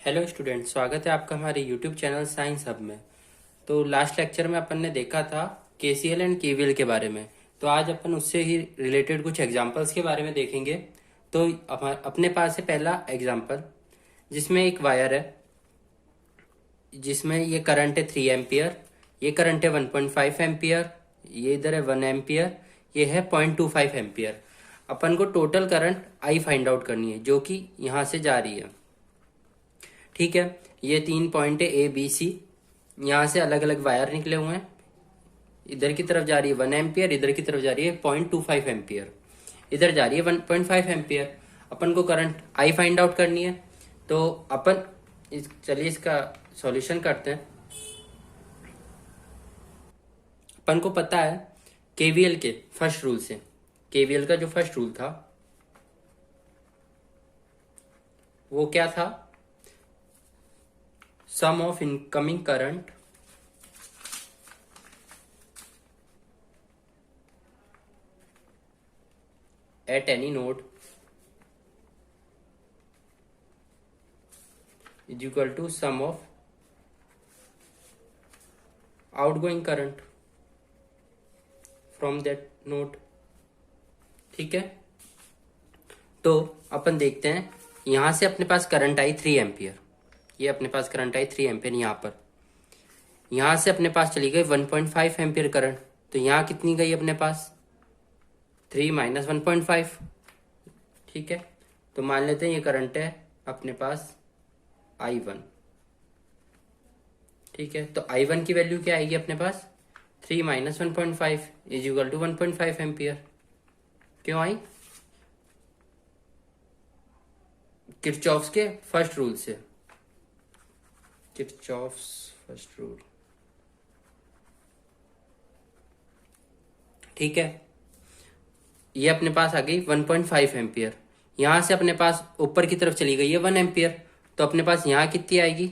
Hello student, स्वागत है आपका हमारे यूट्यूब चैनल साइंस हब में। तो लास्ट लेक्चर में अपन ने देखा था केसीएल एंड केवीएल के बारे में। तो आज अपन उससे ही रिलेटेड कुछ एग्जांपल्स के बारे में देखेंगे। तो अपने पास है पहला एग्जांपल, जिसमें एक वायर है, जिसमें ये करंट है 3 एम्पियर, ये करंट है 1.5 एम्पियर, ये इधर है 1 एम्पियर, ये है 0.25 एम्पियर। अपन को total current I find out करनी है, जो कि यहाँ से जा रही है। ठीक है, ये 3 पॉइंट है ए बी सी। यहाँ से अलग अलग वायर निकले हुए हैं। इधर की तरफ जा रही है 1 एम्पियर, इधर की तरफ जा रही है 0.25 एम्पियर, इधर जा रही है 1.5 एम्पियर। अपन को करंट आई फाइंड आउट करनी है। तो अपन चलिए इसका सॉल्यूशन करते हैं। अपन को पता है केवीएल के फर्स्ट रूल से, केवीएल का जो फर्स्ट रूल था वो क्या था? Sum of incoming current at any node is equal to sum of outgoing current from that node। ठीक है, तो अपन देखते हैं। यहां से अपने पास करंट आई 3 एम्पियर, ये अपने पास करंट आई 3 एम्पियर यहाँ पर। यहां से अपने पास चली गई 1.5 एम्पियर करंट। तो यहाँ कितनी गई अपने पास? 3 माइनस 1.5। ठीक है, तो मान लेते हैं ये करंट है अपने पास I1। ठीक है, तो I1 की वैल्यू क्या आएगी अपने पास? 3 minus 1.5 is equal to 1.5 ampere. क्यों आई? किरचॉफ्स के फर्स्ट रूल से, किरचॉफ्स फर्स्ट रूल। ठीक है, ये अपने पास आ गई 1.5 एम्पियर। यहां से अपने पास ऊपर की तरफ चली गई है 1 एम्पियर। तो अपने पास यहां कितनी आएगी?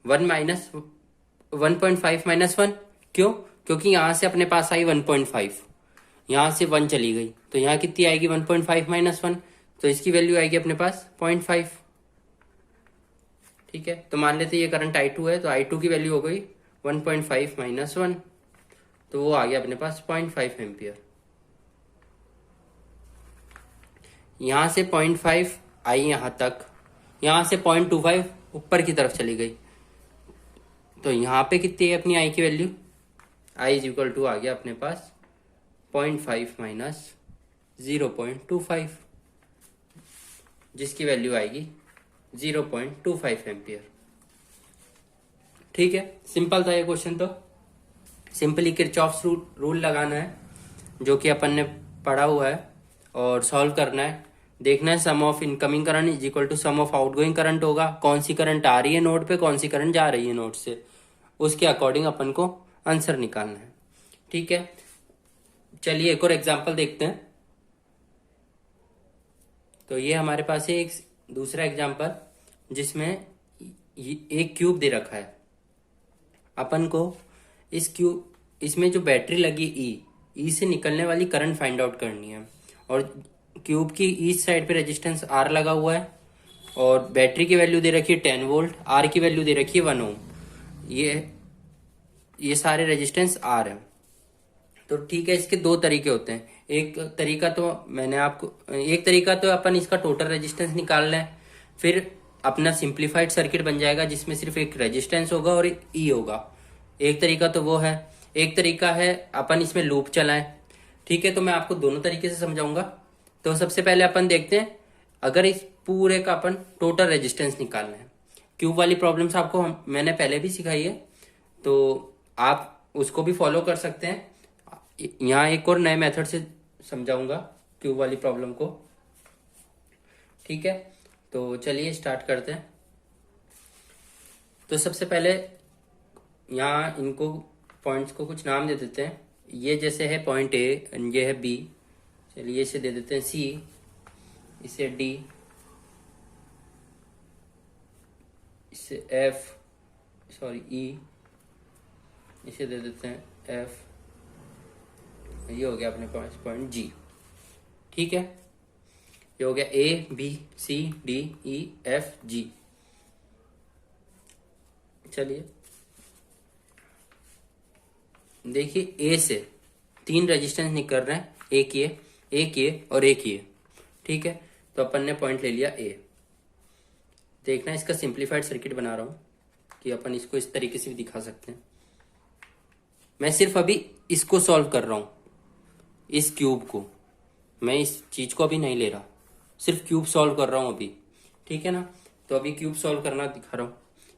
1.5 माइनस 1। क्यों? क्योंकि यहां से अपने पास आई 1.5, यहां से 1 चली गई, तो यहां कितनी आएगी? 1.5 माइनस 1। तो इसकी वैल्यू आएगी अपने पास 0.5। ठीक है, तो मान लेते ये करंट I2 है, तो I2 की वैल्यू हो गई 1.5 माइनस 1, तो वो आ गया अपने पास 0.5 एम्पियर। यहां से 0.5 आई यहां तक, यहां से 0.25 ऊपर की तरफ चली गई। तो यहां पे कितनी है अपनी आई की value? I is equal to आ गया अपने पास 0.5 माइनस 0.25, जिसकी वैल्यू आएगी 0.25 एम्पियर। ठीक है, सिंपल था ये क्वेश्चन। तो सिंपली किरचॉफ्स रूल लगाना है, जो कि अपन ने पढ़ा हुआ है, और सॉल्व करना है। देखना है sum of incoming current is equal to sum of outgoing current होगा। कौन सी करंट आ रही है नोड पे, कौन सी करंट जा रही है नोड से, उसके अकॉर्डिंग अपन को आंसर निकालना है। ठीक है, चलिए एक और एग्जांपल देखते हैं। तो ये हमारे पास है एक दूसरा एग्जांपल, जिसमें एक क्यूब दे रखा है। अपन को इस क्यूब, इसमें जो बैटरी लगी ई से निकलने वाली करंट फाइंड आउट करनी है। और क्यूब की ईस्ट साइड पे रेजिस्टेंस आर लगा हुआ है, और बैटरी की वैल्यू दे रखी है 10 वोल्ट, आर की वैल्यू दे रखी है 1 ओम। ये सारे रेजिस्टेंस आर है। तो ठीक है, इसके दो तरीके होते हैं। एक तरीका तो अपन इसका टोटल रेजिस्टेंस निकाल लें, फिर अपना सिंप्लीफाइड सर्किट बन जाएगा, जिसमें सिर्फ एक रेजिस्टेंस होगा और एक ई होगा। एक तरीका तो वो है। एक तरीका है अपन इसमें लूप चलाएं। ठीक है, तो मैं आपको दोनों तरीके से समझाऊंगा। तो सबसे पहले अपन देखते हैं, अगर इस पूरे का अपन टोटल रेजिस्टेंस निकालना है। क्यूब वाली प्रॉब्लम्स आपको मैंने पहले भी सिखाई है, तो आप उसको भी फॉलो कर सकते हैं। यहाँ एक और नए मेथड से समझाऊंगा क्यूब वाली प्रॉब्लम को। ठीक है, तो चलिए स्टार्ट करते हैं। तो सबसे पहले यहाँ इनको पॉइंट्स को कुछ नाम दे देते हैं। ये जैसे है पॉइंट ए, ये है बी, चलिए इसे दे देते हैं सी, इसे डी, इसे एफ, सॉरी ई, इसे दे देते हैं एफ। ये हो गया अपने पास पॉइंट जी। ठीक है, ये हो गया A B C D E F G. चलिए देखिए, ए से 3 रेजिस्टेंस निकल रहे हैं, एक ये और एक ये। ठीक है, तो अपन ने पॉइंट ले लिया ए। देखना, इसका सिंप्लीफाइड सर्किट बना रहा हूं कि अपन इसको इस तरीके से भी दिखा सकते हैं। मैं सिर्फ अभी इसको सॉल्व कर रहा हूं, इस क्यूब को। मैं इस चीज को अभी नहीं ले रहा, सिर्फ क्यूब सॉल्व कर रहा हूं अभी। ठीक है ना, तो अभी क्यूब सॉल्व करना दिखा रहा हूं।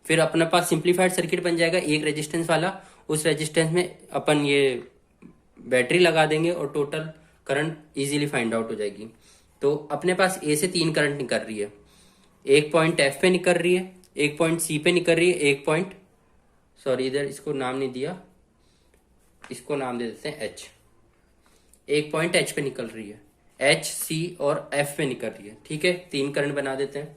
फिर अपने पास सिंप्लीफाइड सर्किट बन जाएगा एक रेजिस्टेंस वाला। उस रेजिस्टेंस में अपन ये बैटरी लगा देंगे और total current easily find out हो जाएगी। तो अपने पास ए से 3 करंट निकल रही है। एक पॉइंट एफ पे निकल रही है, एक पॉइंट सी पे निकल रही है, एक पॉइंट, सॉरी इधर इसको नाम नहीं दिया, इसको नाम दे देते हैं एच। एक पॉइंट एच पे निकल रही है, एच सी और एफ पे निकल रही है। ठीक है, 3 करंट बना देते हैं।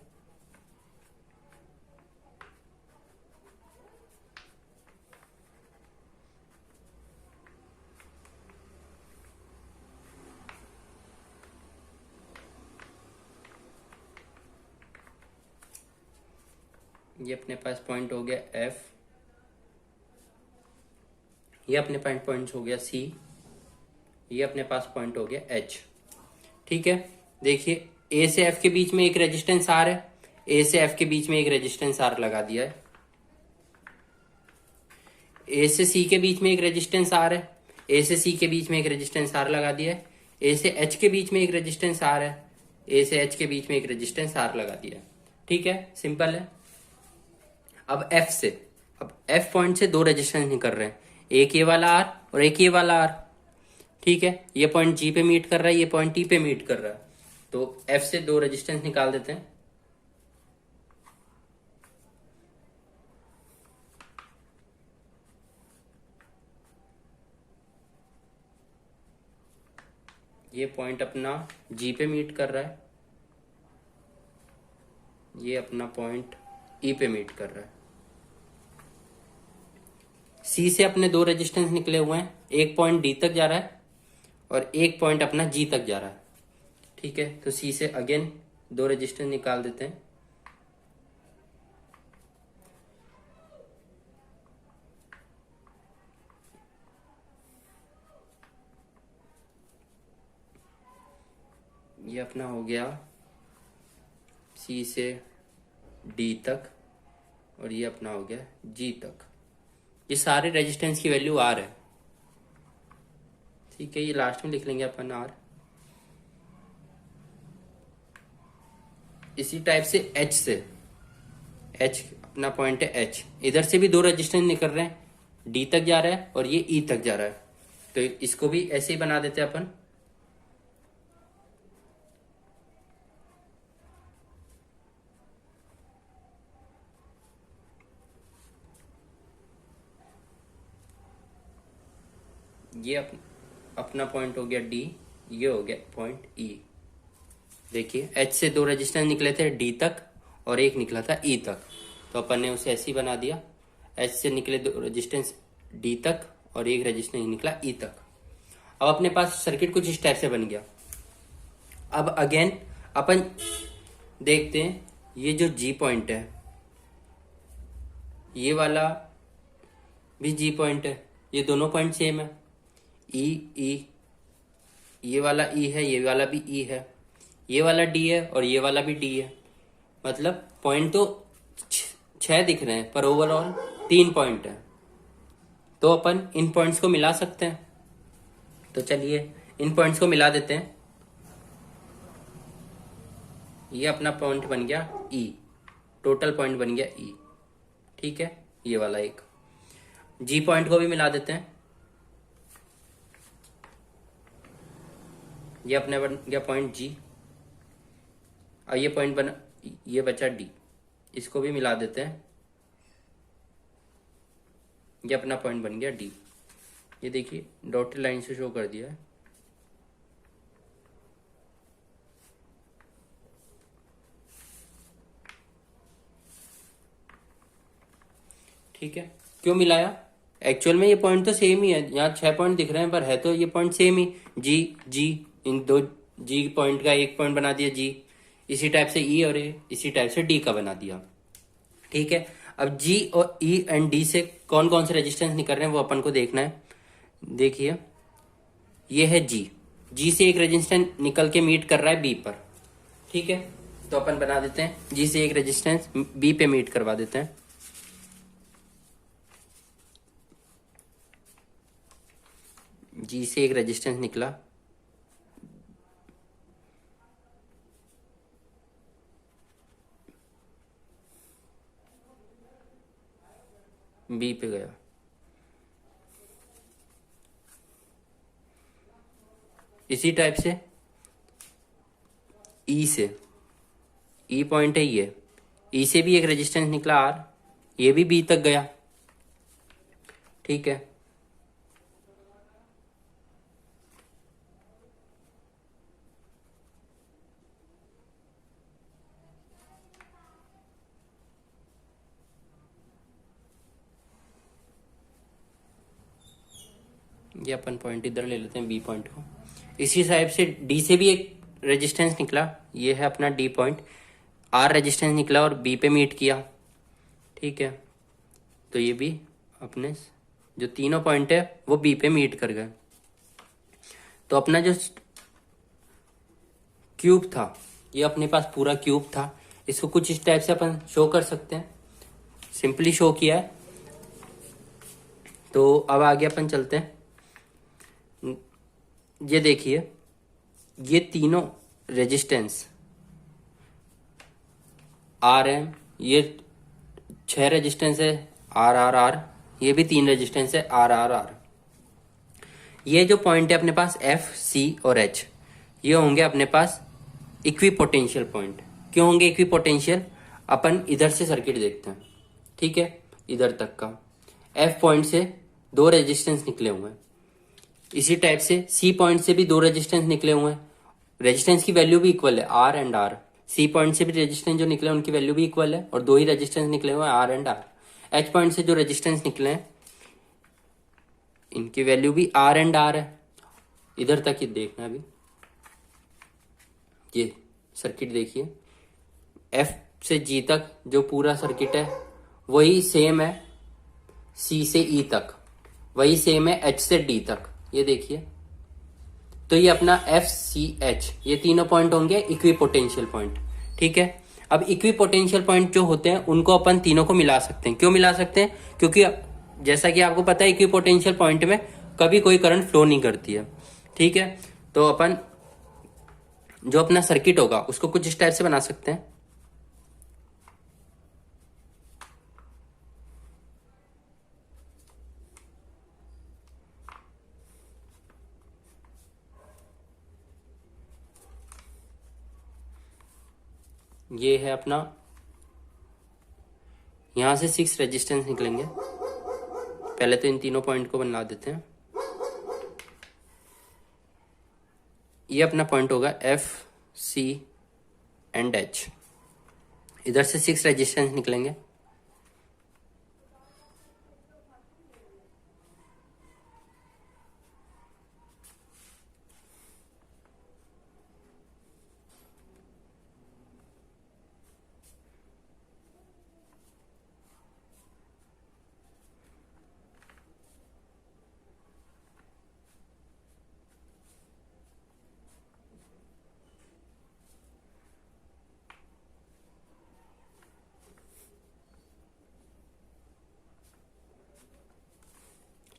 ये अपने पास पॉइंट हो गया एफ, ये अपने पास पॉइंट हो गया सी, ये अपने पास पॉइंट हो गया एच। ठीक है, देखिए ए से एफ के बीच में एक रेजिस्टेंस आर है, ए से एफ के बीच में एक रेजिस्टेंस आर लगा दिया है। ए से सी के बीच में एक रेजिस्टेंस आर है, ए से सी के बीच में एक रेजिस्टेंस आर लगा दिया है। ए से एच के बीच में एक रेजिस्टेंस आर है, ए से एच के बीच में एक रेजिस्टेंस आर लगा दिया है। ठीक है, सिंपल है। अब एफ से, अब एफ पॉइंट से 2 रेजिस्टेंस निकल रहे हैं, एक ये वाला आर और एक ये वाला आर। ठीक है, ये पॉइंट जी पे मीट कर रहा है, ये पॉइंट टी पे मीट कर रहा है। तो एफ से 2 रेजिस्टेंस निकाल देते हैं। ये पॉइंट अपना जी पे मीट कर रहा है, ये अपना पॉइंट ई पे मीट कर रहा है। सी से अपने 2 रेजिस्टेंस निकले हुए हैं, एक पॉइंट डी तक जा रहा है और एक पॉइंट अपना जी तक जा रहा है। ठीक है, तो सी से अगेन 2 रेजिस्टेंस निकाल देते हैं। ये अपना हो गया सी से डी तक और ये अपना हो गया जी तक। ये सारे रेजिस्टेंस की वैल्यू आर है। ठीक है, ये लास्ट में लिख लेंगे अपन आर। इसी टाइप से एच से, एच अपना पॉइंट है एच, इधर से भी 2 रेजिस्टेंस निकल रहे हैं, डी तक जा रहा है और ये ई तक जा रहा है। तो इसको भी ऐसे ही बना देते हैं अपन। ये अपना पॉइंट हो गया डी, ये हो गया पॉइंट ई। देखिए एच से 2 रेजिस्टेंस निकले थे डी तक और एक निकला था ई तक, तो अपन ने उसे ऐसे ही बना दिया। एच से निकले 2 रेजिस्टेंस डी तक और एक रेजिस्टेंस निकला ई तक। अब अपने पास सर्किट कुछ इस टाइप से बन गया। अब अगेन अपन देखते हैं, ये जो जी पॉइंट है, ये वाला भी जी पॉइंट है, ये दोनों पॉइंट सेम है। ई ई, ये वाला ई है, ये वाला भी ई है, ये वाला डी है और ये वाला भी डी है। मतलब पॉइंट तो 6 दिख रहे हैं पर ओवरऑल 3 पॉइंट है। तो अपन इन पॉइंट्स को मिला सकते हैं। तो चलिए इन पॉइंट्स को मिला देते हैं। ये अपना पॉइंट बन गया ई, टोटल पॉइंट बन गया ई। ठीक है, ये वाला एक जी पॉइंट को भी मिला देते हैं। ये अपने बन गया पॉइंट जी और ये पॉइंट बना, ये बचा डी, इसको भी मिला देते हैं। ये अपना पॉइंट बन गया डी। ये देखिए डॉटेड लाइन से शो कर दिया है। ठीक है, क्यों मिलाया? एक्चुअल में ये पॉइंट तो सेम ही है, यहाँ 6 पॉइंट दिख रहे हैं पर है तो ये पॉइंट सेम ही। जी जी, इन 2 जी पॉइंट का एक पॉइंट बना दिया जी, इसी टाइप से ई और इसी टाइप से डी का बना दिया। ठीक है, अब जी और ई एंड डी से कौन कौन से रेजिस्टेंस निकल रहे हैं वो अपन को देखना है। देखिए ये है जी, जी से एक रेजिस्टेंस निकल के मीट कर रहा है बी पर। ठीक है, तो अपन बना देते हैं जी से एक रेजिस्टेंस बी पे मीट करवा देते हैं। जी से एक रेजिस्टेंस निकला बी पे गया। इसी टाइप से ई से, ई पॉइंट है ये, ई से भी एक रेजिस्टेंस निकला आर, ये भी बी तक गया। ठीक है, ये अपन पॉइंट इधर ले लेते हैं बी पॉइंट को। इसी टाइप से डी से भी एक रेजिस्टेंस निकला, ये है अपना डी पॉइंट, आर रेजिस्टेंस निकला और बी पे मीट किया। ठीक है, तो ये भी अपने जो तीनों पॉइंट है वो बी पे मीट कर गए। तो अपना जो क्यूब था, ये अपने पास पूरा क्यूब था, इसको कुछ इस टाइप से अपन शो कर सकते हैं। सिंपली शो किया है। तो अब आगे अपन चलते हैं। ये देखिए, ये तीनों रेजिस्टेंस आर एम, ये 6 रेजिस्टेंस है आर आर आर, ये भी 3 रेजिस्टेंस है आर आर आर। ये जो पॉइंट है अपने पास एफ सी और एच, ये होंगे अपने पास इक्वी पोटेंशियल पॉइंट। क्यों होंगे इक्वी पोटेंशियल? अपन इधर से सर्किट देखते हैं। ठीक है, इधर तक का एफ पॉइंट से 2 रेजिस्टेंस निकले हुए हैं, इसी टाइप से सी पॉइंट से भी 2 रेजिस्टेंस निकले हुए हैं, रेजिस्टेंस की वैल्यू भी इक्वल है R and R. C point से भी रेजिस्टेंस जो निकले उनकी वैल्यू भी इक्वल है और 2 ही रेजिस्टेंस निकले हुए हैं R and R. H point से जो रेजिस्टेंस निकले हैं इनकी वैल्यू भी आर एंड आर है। इधर तक ही देखना अभी, ये सर्किट देखिए, एफ से जी तक जो पूरा सर्किट है वही सेम है, सी से ई तक वही सेम है, एच से डी तक। ये देखिए, तो ये अपना एफ सी एच, ये तीनों पॉइंट होंगे इक्वी पोटेंशियल पॉइंट। ठीक है, अब इक्वी पोटेंशियल पॉइंट जो होते हैं उनको अपन तीनों को मिला सकते हैं। क्यों मिला सकते हैं? क्योंकि जैसा कि आपको पता है इक्वी पोटेंशियल पॉइंट में कभी कोई करंट फ्लो नहीं करती है। ठीक है, तो अपन जो अपना सर्किट होगा उसको कुछ इस टाइप से बना सकते हैं। ये है अपना, यहां से 6 रेजिस्टेंस निकलेंगे। पहले तो इन तीनों पॉइंट को बना देते हैं। ये अपना पॉइंट होगा एफ सी एंड एच, इधर से 6 रेजिस्टेंस निकलेंगे।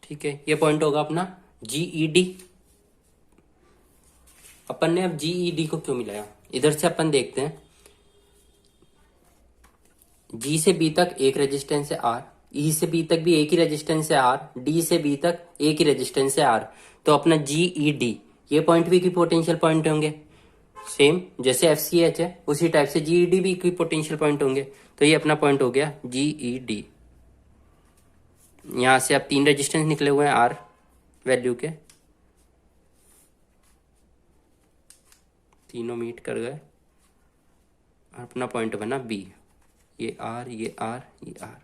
ठीक है, ये पॉइंट होगा अपना जीईडी। अपन ने अब जीईडी को क्यों मिलाया, इधर से अपन देखते हैं। जी से बी तक एक रेजिस्टेंस है आर, ई से बी तक भी एक ही रेजिस्टेंस है आर, डी से बी तक एक ही रेजिस्टेंस है आर। तो अपना जीईडी, ये पॉइंट भी इक्विपोटेंशियल पॉइंट होंगे, सेम जैसे एफ सी एच है उसी टाइप से जीईडी भी इक्विपोटेंशियल पॉइंट होंगे। तो ये अपना पॉइंट हो गया जीईडी। यहां से अब 3 रेजिस्टेंस निकले हुए हैं आर वैल्यू के, तीनों मीट कर गए और अपना पॉइंट बना बी। ये आर, ये आर, ये आर।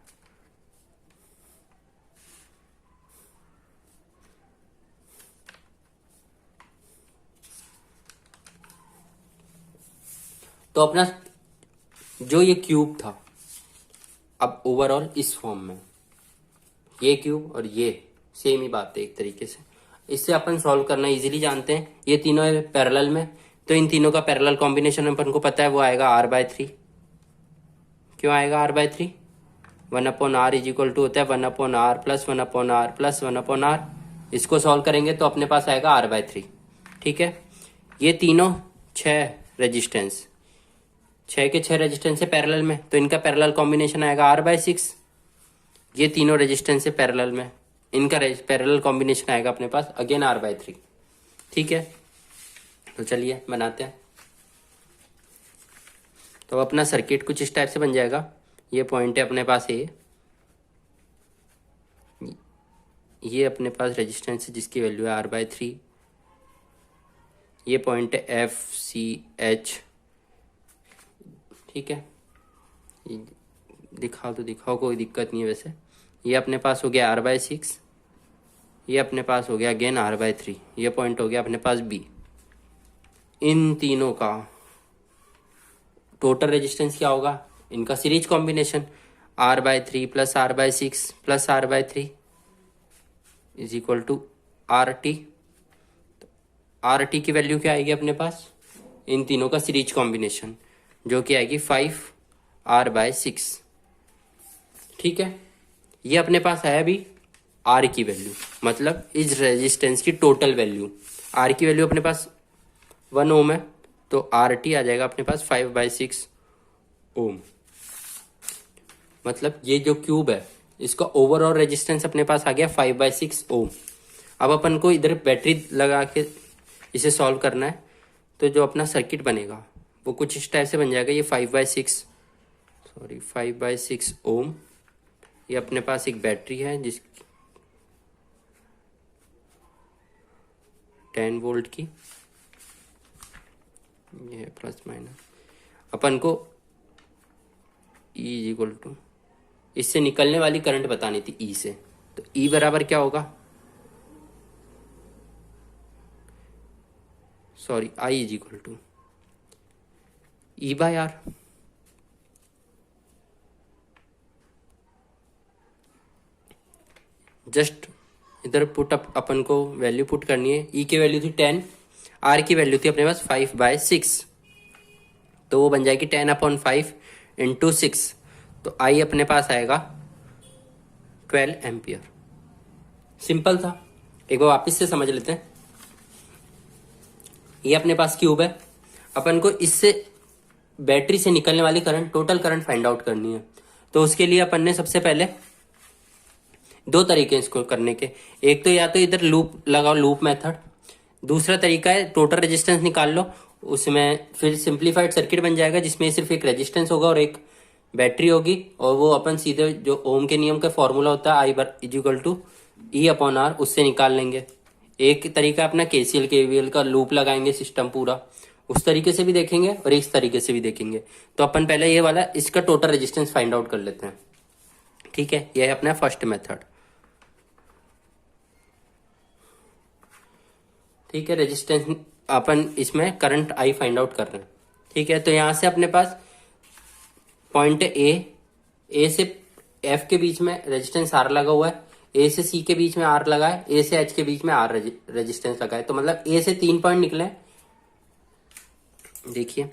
तो अपना जो ये क्यूब था अब ओवरऑल इस फॉर्म में ये क्यूब और ये सेम ही बात है एक तरीके से। इससे अपन सॉल्व करना इजीली जानते हैं। ये तीनों है पैरेलल में, तो इन तीनों का पैरेलल कॉम्बिनेशन अपन को पता है, वो आएगा r/3। क्यों आएगा r/3? 1/r is equal to होता है 1/r plus 1/r plus 1/r। इसको सॉल्व करेंगे तो अपने पास आएगा r/3। ठीक है, ये तीनों 6 रेजिस्टेंस, 6 के 6 रेजिस्टेंस है पैरेलल में, तो इनका पैरेलल कॉम्बिनेशन आएगा r/6। ये तीनों रेजिस्टेंस है पैरेलल में, इनका पैरेलल कॉम्बिनेशन आएगा अपने पास अगेन r/3। ठीक है, तो चलिए बनाते हैं। तो अपना सर्किट कुछ इस टाइप से बन जाएगा। ये पॉइंट है अपने पास ये अपने पास रेजिस्टेंस है जिसकी वैल्यू है r/3। ये पॉइंट है FCH। ठीक है, दिखाओ तो दिखाओ, कोई दिक्कत नहीं है वैसे। ये अपने पास हो गया r/6, ये अपने पास हो गया अगेन r/3, ये पॉइंट हो गया अपने पास B। इन तीनों का टोटल रेजिस्टेंस क्या होगा? इनका series combination r/3 plus r/6 plus r/3 is equal to RT। RT की वैल्यू क्या आएगी अपने पास? इन तीनों का सीरीज कॉम्बिनेशन जो कि आएगी 5r/6। ठीक है, ये अपने पास आया अभी R की वैल्यू, मतलब इस रेजिस्टेंस की टोटल वैल्यू। R की वैल्यू अपने पास 1 ओम है, तो RT आ जाएगा अपने पास 5/6 ओम। मतलब ये जो क्यूब है इसका ओवरऑल रेजिस्टेंस अपने पास आ गया 5/6 ओम। अब अपन को इधर बैटरी लगा के इसे सॉल्व करना है, तो जो अपना सर्किट बनेगा वो कुछ इस टाइप से बन जाएगा। ये 5/6 ओम। ये अपने पास एक बैटरी है जिस 10 वोल्ट की, ये प्लस माइनस। अपन को E इज इक्वल टू, इससे निकलने वाली करंट बतानी थी E से, तो E बराबर क्या होगा? Sorry, I is equal to E/R। Just इधर पुट अप अपन को वैल्यू पुट करनी है। E की वैल्यू थी 10, R की वैल्यू थी अपने पास 5/6, तो वो बन जाएगी 10/5 इंटू 6, तो I अपने पास आएगा 12 एम्पियर। सिंपल था, एक बार वापस से समझ लेते हैं। ये अपने पास क्यूब है, अपन को इससे बैटरी से निकलने वाली current, total current find out करनी है। तो उसके लिए अपन ने सबसे पहले 2 तरीके हैं इसको करने के। एक तो या तो इधर लूप लगाओ, लूप मेथड। दूसरा तरीका है टोटल रेजिस्टेंस निकाल लो, उसमें फिर सिंप्लीफाइड सर्किट बन जाएगा जिसमें सिर्फ एक रेजिस्टेंस होगा और एक बैटरी होगी, और वो अपन सीधे जो ओम के नियम का फॉर्मूला होता है I=E/R, उससे निकाल लेंगे। एक तरीका अपना KCL KVL का लूप लगाएंगे सिस्टम पूरा, उस तरीके से भी देखेंगे और इस तरीके से भी देखेंगे। तो अपन पहले ये वाला इसका टोटल रेजिस्टेंस फाइंड आउट कर लेते हैं। ठीक है, यह है अपना फर्स्ट मेथड। ठीक है, रेजिस्टेंस अपन इसमें करंट I फाइंड आउट कर रहे हैं। ठीक है, तो यहां से अपने पास पॉइंट ए से F के बीच में रेजिस्टेंस R लगा हुआ है, A से C के बीच में R लगा है, A से H के बीच में R रेजिस्टेंस लगा है। तो मतलब A से 3 पॉइंट निकले, देखिए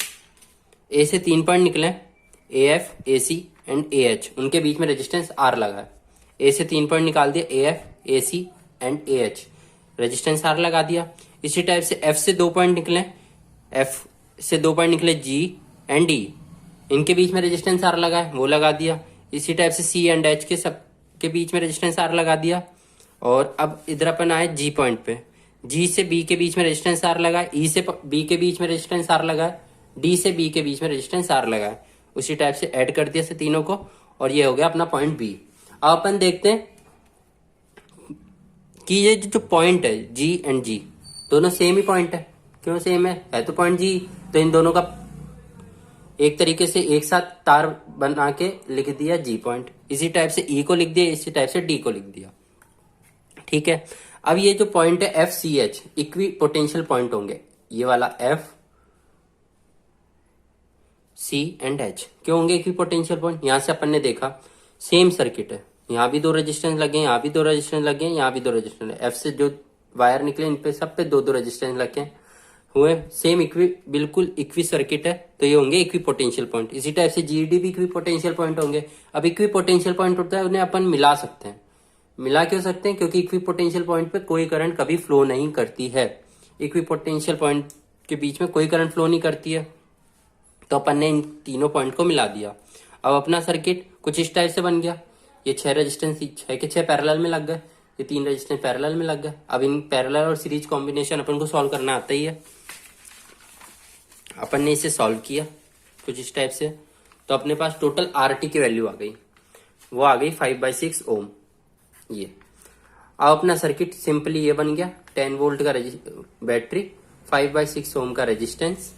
A से 3 पॉइंट निकले, AF, AC एंड AH, उनके बीच में रेजिस्टेंस R लगा है। A से 3 पॉइंट निकाल दिया, AF, AC and AH, resistance R लगा दिया। इसी टाइप से F से 2 पॉइंट निकले, F से 2 पॉइंट निकले G एंड D, इनके बीच में रेजिस्टेंस R लगा है, वो लगा दिया। इसी टाइप से C एंड H के सब के बीच में रेजिस्टेंस R लगा दिया। और अब इधर अपन आए G पॉइंट पे, G से B के बीच में रेजिस्टेंस R लगा है, E से B के बीच में रेजिस्टेंस R लगा है, D से B के बीच में रेजिस्टेंस R लगा है। उसी टाइप से ऐड कर दिया से तीनों को, और ये हो गया अपना पॉइंट B। अब अपन देखते हैं कि ये जो पॉइंट है G एंड G दोनों सेम ही पॉइंट है। क्यों सेम है तो पॉइंट G, तो इन दोनों का एक तरीके से एक साथ तार बना के लिख दिया G पॉइंट। इसी टाइप से E को लिख दिया, इसी टाइप से D को लिख दिया। ठीक है, अब ये जो पॉइंट है FCH इक्वी पोटेंशियल पॉइंट होंगे, ये वाला F, सी एंड एच क्यों होंगे इक्विपोटेंशियल पॉइंट? यहाँ से अपन ने देखा सेम सर्किट है, यहाँ भी दो रेजिस्टेंस लगे, यहाँ भी दो रेजिस्टेंस लगे, यहाँ भी दो रेजिस्टेंस, एफ से जो वायर निकले इन पे सब पे दो दो रेजिस्टेंस लगे हुए, सेम बिल्कुल इक्वी सर्किट है, तो ये होंगे इक्वी पोटेंशियल पॉइंट। इसी टाइप से जीडी भी इक्वी पोटेंशियल पॉइंट होंगे। अब इक्वी पोटेंशियल पॉइंट होता है उन्हें अपन मिला सकते हैं। मिला क्यों सकते हैं? क्योंकि इक्वी पोटेंशियल पॉइंट पे कोई करंट कभी फ्लो नहीं करती है। इक्वी पोटेंशियल पॉइंट के बीच में कोई करंट फ्लो नहीं करती है, तो अपन ने इन तीनों पॉइंट को मिला दिया। अब अपना सर्किट कुछ इस टाइप से बन गया। ये 6 रेजिस्टेंस 6 के 6 पैरेलल में लग गए, ये 3 रेजिस्टेंस पैरेलल में लग गए। अब इन पैरेलल और सीरीज कॉम्बिनेशन अपन को सॉल्व करना आता ही है। अपन ने इसे सॉल्व किया कुछ इस टाइप से, तो अपने पास टोटल आरटी की वैल्यू आ गई, वो आ गई 5/6 ओम। ये अब अपना सर्किट सिंपली ये बन गया, 10 वोल्ट का बैटरी, 5/6 ओम का रेजिस्टेंस।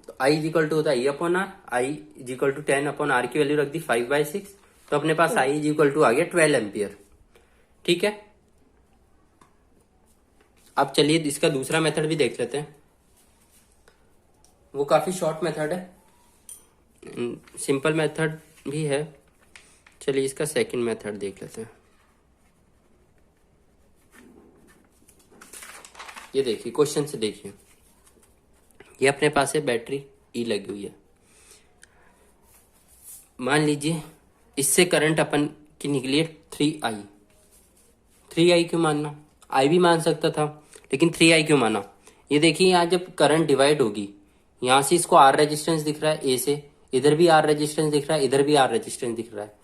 तो आई इजिकल टू होता है E/R, I equal to 10/R की वैल्यू रख दी 5/6, तो अपने पास आई इजिकल टू आ गया 12 एम्पियर। ठीक है, अब चलिए इसका दूसरा मेथड भी देख लेते हैं। वो काफी शॉर्ट मेथड है, सिंपल मेथड भी है। चलिए इसका सेकंड मेथड देख लेते हैं। ये देखिए, क्वेश्चन से देखिए, ये अपने पास है बैटरी ई लगी हुई है। मान लीजिए इससे करंट अपन की निकली है 3I। 3I क्यों मानना? आई भी मान सकता था, लेकिन 3I क्यों माना? ये देखिए, यहाँ जब करंट डिवाइड होगी, यहाँ से इसको R रेजिस्टेंस दिख रहा है ए से, इधर भी R रेजिस्टेंस दिख रहा है, इधर भी R रेजिस्टेंस दिख रहा है।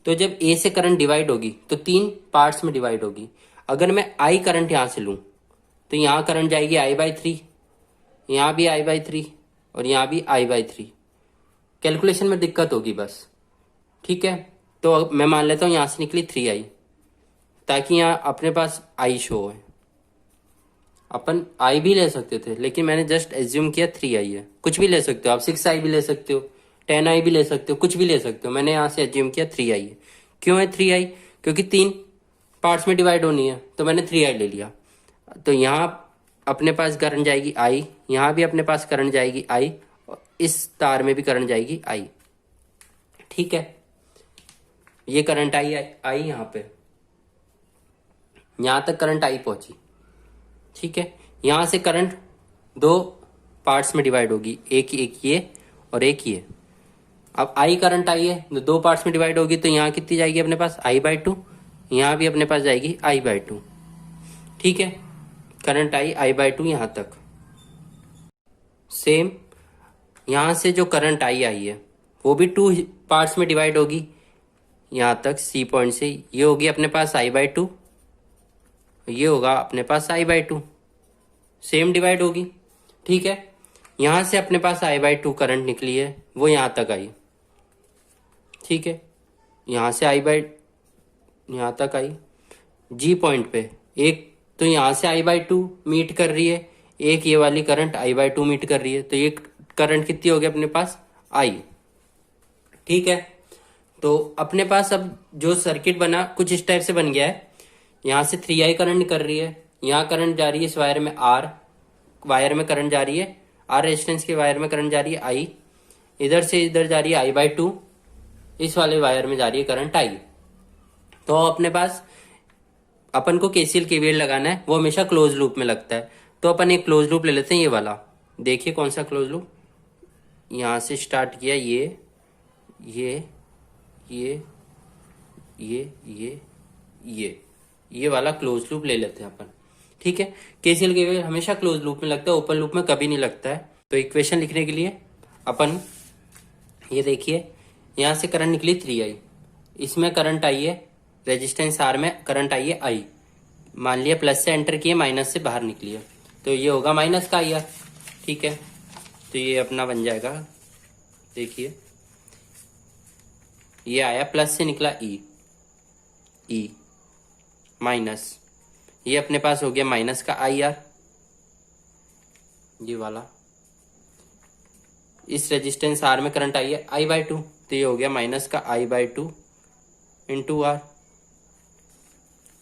तो जब ए से करंट डिवाइड होगी तो 3 पार्ट्स में डिवाइड होगी। अगर मैं I करंट यहाँ से लूं तो यहाँ करंट जाएगी I/3, यहाँ भी I/3 और यहाँ भी I/3। कैलकुलेशन में दिक्कत होगी बस। ठीक है, तो मैं मान लेता हूँ यहाँ से निकली 3I, ताकि यहाँ अपने पास I शो है। अपन I भी ले सकते थे, लेकिन मैंने जस्ट एज्यूम किया 3I है। कुछ भी ले सकते हो आप, 6I भी ले सकते हो, 10I भी ले सकते हो, कुछ भी ले सकते हो। मैंने यहाँ से एज्यूम किया 3I है। क्यों है 3I? क्योंकि 3 पार्ट्स में डिवाइड होनी है, तो मैंने 3I ले लिया। तो यहाँ अपने पास करंट जाएगी I, यहाँ भी अपने पास करंट जाएगी I, और इस तार में भी करंट जाएगी I। ठीक है, ये करंट आई यहाँ पे, यहाँ तक करंट आई पहुंची। ठीक है, यहां से करंट 2 पार्ट्स में डिवाइड होगी, एक ये और एक ये। अब आई करंट आई है, तो 2 पार्ट्स में डिवाइड होगी, तो यहाँ कितनी जाएगी अपने पास? I/2। यहाँ भी अपने पास जाएगी I/2। ठीक है, करंट I/2 यहां तक। सेम यहां से जो करंट आई है वो भी 2 पार्ट्स में डिवाइड होगी, यहां तक C पॉइंट से। ये होगी अपने पास I/2, ये होगा अपने पास I/2, सेम डिवाइड होगी। ठीक है, यहां से अपने पास I/2 करंट निकली है, वो यहां तक आई। ठीक है, यहां से यहां तक आई G पॉइंट पे। एक तो यहां से I/2 मीट कर रही है, एक ये वाली करंट I/2 मीट कर रही है, तो ये करंट कितनी होगी अपने पास? I। ठीक है, तो अपने पास अब जो सर्किट बना कुछ इस टाइप से बन गया है। यहाँ से 3I करंट निकल रही है, यहाँ करंट जा रही है इस वायर में R, वायर में करंट जा रही है R रेजिस्टेंस के वायर में करंट जा रही है I, इधर से इधर जा रही है I/2, इस वाले वायर में जा रही है करंट I। तो अपने पास अपन को KCL KVL लगाना है, वो हमेशा क्लोज लूप में लगता है। तो अपन एक क्लोज लूप ले लेते हैं, ये वाला। देखिए कौन सा क्लोज लूप, यहाँ से स्टार्ट किया, ये वाला क्लोज लूप ले लेते हैं अपन। ठीक है, KCL KVL हमेशा क्लोज लूप में लगता है, ओपन लूप में कभी नहीं लगता है। तो इक्वेशन लिखने के लिए अपन ये देखिए, यहाँ से करंट निकली 3I, इसमें करंट आई है, रेजिस्टेंस R में करंट आई है I। मान लिया प्लस से एंटर किए, माइनस से बाहर निकली है, तो ये होगा माइनस का IR। ठीक है, तो ये अपना बन जाएगा, देखिए ये आया प्लस से निकला E माइनस, ये अपने पास हो गया माइनस का IR, ये वाला। इस रेजिस्टेंस R में करंट आई है I/2, तो ये हो गया माइनस का I/2 इंटू R।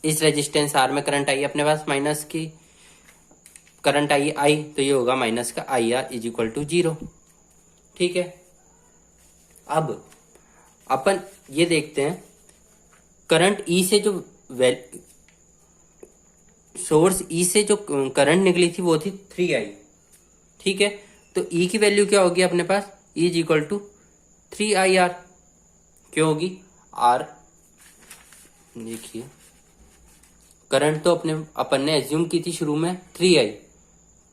इस रेजिस्टेंस R में करंट आई है अपने पास माइनस की करंट आई आई, तो ये होगा माइनस का I R is equal to 0। ठीक है, अब अपन ये देखते हैं करंट ई से जो सोर्स ई से जो करंट निकली थी वो थी 3i। ठीक है, तो ई की वैल्यू क्या होगी अपने पास, E is equal to 3IR। क्यों होगी, आर देखिए करंट तो अपन ने एज्यूम की थी शुरू में 3i,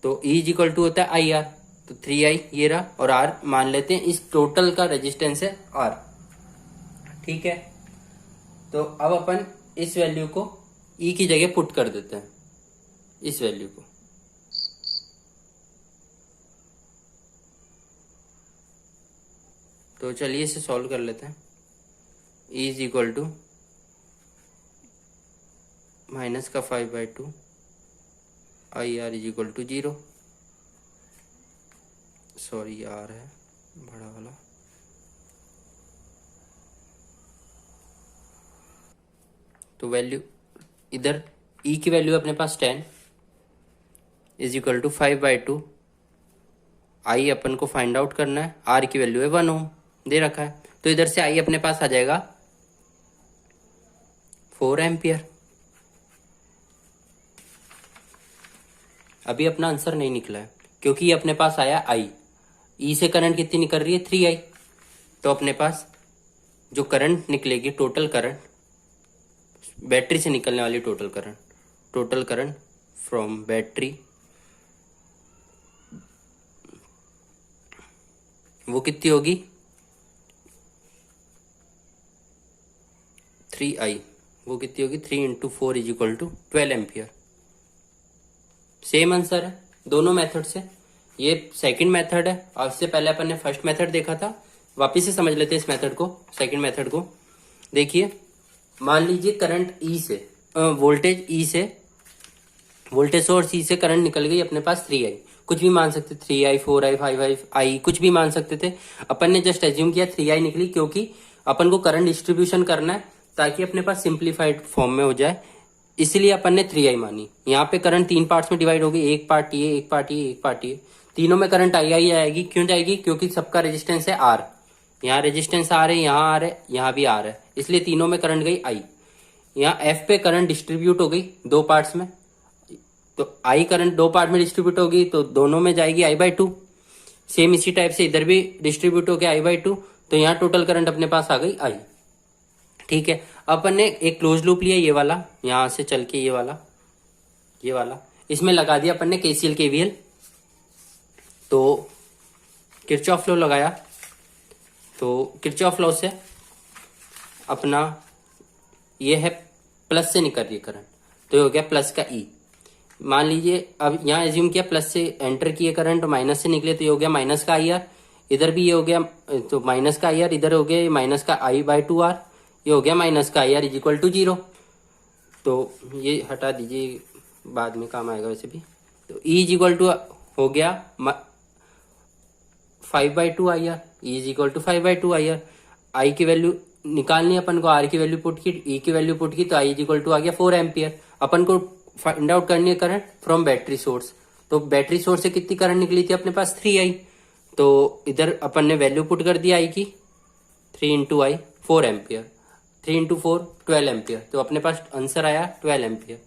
तो ई इज इक्वल टू होता है IR, तो 3i ये रहा, और R मान लेते हैं इस टोटल का रेजिस्टेंस है R। ठीक है, तो अब अपन इस वैल्यू को ई की जगह पुट कर देते हैं, इस वैल्यू को। तो चलिए इसे सॉल्व कर लेते हैं। E is equal to minus का 5/2 I R is equal to 0। Sorry R है बड़ा वाला। तो वैल्यू इधर ई की वैल्यू अपने पास 10 इज इक्वल टू 5/2। आई अपन को फाइंड आउट करना है, आर की वैल्यू है 1 ओम दे रखा है, तो इधर से आई अपने पास आ जाएगा 4 एम्पियर। अभी अपना आंसर नहीं निकला है क्योंकि ये अपने पास आया आई, ई से करंट कितनी निकल रही है 3i, तो अपने पास जो करंट निकलेगी टोटल करंट, बैटरी से निकलने वाली टोटल करंट फ्रॉम बैटरी, वो कितनी होगी 3i, वो कितनी होगी 3 × 4 is equal to 12 ampere. Same answer है दोनों मेथड से। ये सेकंड मेथड है और इससे पहले अपन ने फर्स्ट मेथड देखा था। वापिस से समझ लेते हैं इस मेथड को, सेकंड मेथड को। देखिए मान लीजिए करंट ई से वोल्टेज सोर्स ई से करंट निकल गई अपने पास 3i, कुछ भी मान सकते 3i 4i 5i कुछ भी मान सकते थे। अपन ने जस्ट एज्यूम किया 3i निकली क्योंकि अपन को करंट डिस्ट्रीब्यूशन करना है ताकि अपने पास सिंप्लीफाइड फॉर्म में हो जाए, इसलिए अपन ने 3i मानी। यहाँ पे करंट 3 पार्ट्स में डिवाइड होगी, एक पार्ट ये, एक पार्ट ये, एक पार्ट ये, तीनों में करंट आई आएगी। क्यों जाएगी, क्योंकि सबका रेजिस्टेंस है R, यहाँ रेजिस्टेंस R है, यहाँ R है, यहाँ भी R है, इसलिए तीनों में करंट गई I। यहाँ F पे करंट डिस्ट्रीब्यूट हो गई 2 पार्ट्स में, तो I करंट 2 पार्ट में डिस्ट्रीब्यूट होगी तो दोनों में जाएगी I/2। सेम इसी टाइप से इधर भी डिस्ट्रीब्यूट हो गया I/2, तो यहाँ टोटल करंट अपने पास आ गई I। ठीक है, अपन ने एक क्लोज लूप लिया, ये वाला, यहां से चल के ये वाला इसमें लगा दिया अपन ने KCL KVL। तो किरचॉफ लॉ लगाया, तो किरचॉफ लॉ से अपना ये है प्लस से निकल रही है करंट, तो ये हो गया प्लस का E। मान लीजिए अब यहाँ एज्यूम किया प्लस से एंटर किए करंट, माइनस से निकले तो ये हो गया माइनस का IR, इधर भी ये हो गया तो माइनस का IR, इधर हो गया माइनस का I/2R, ये हो गया माइनस का IR इज इक्वल टू 0। तो ये हटा दीजिए, बाद में काम आएगा वैसे भी। तो E इज इक्वल टू हो गया 5/2 IR, E is equal to 5/2 IR। I की वैल्यू निकालनी अपन को, R की वैल्यू पुट की, E की वैल्यू पुट की, तो I इज इक्वल टू आ गया 4 एम्पियर। अपन को फाइंड आउट करनी है करंट फ्रॉम बैटरी सोर्स, तो बैटरी सोर्स से कितनी करंट निकली थी अपने पास 3i, तो इधर अपन ने वैल्यू पुट कर दिया I की 3 × I 4 एम्पियर, 3 × 4 12 एम्पियर, तो अपने पास आंसर आया 12 एम्पियर।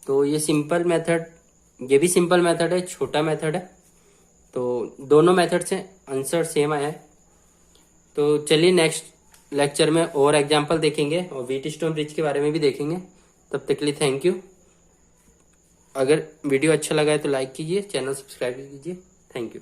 तो ये सिंपल मेथड, ये भी सिंपल मेथड है, छोटा मेथड है, तो दोनों मेथड से आंसर सेम आया है। तो चलिए नेक्स्ट लेक्चर में और एग्जांपल देखेंगे और व्हीटस्टोन ब्रिज के बारे में भी देखेंगे। तब तक के लिए थैंक यू। अगर वीडियो अच्छा लगा है तो लाइक कीजिए, चैनल सब्सक्राइब कीजिए। Thank you.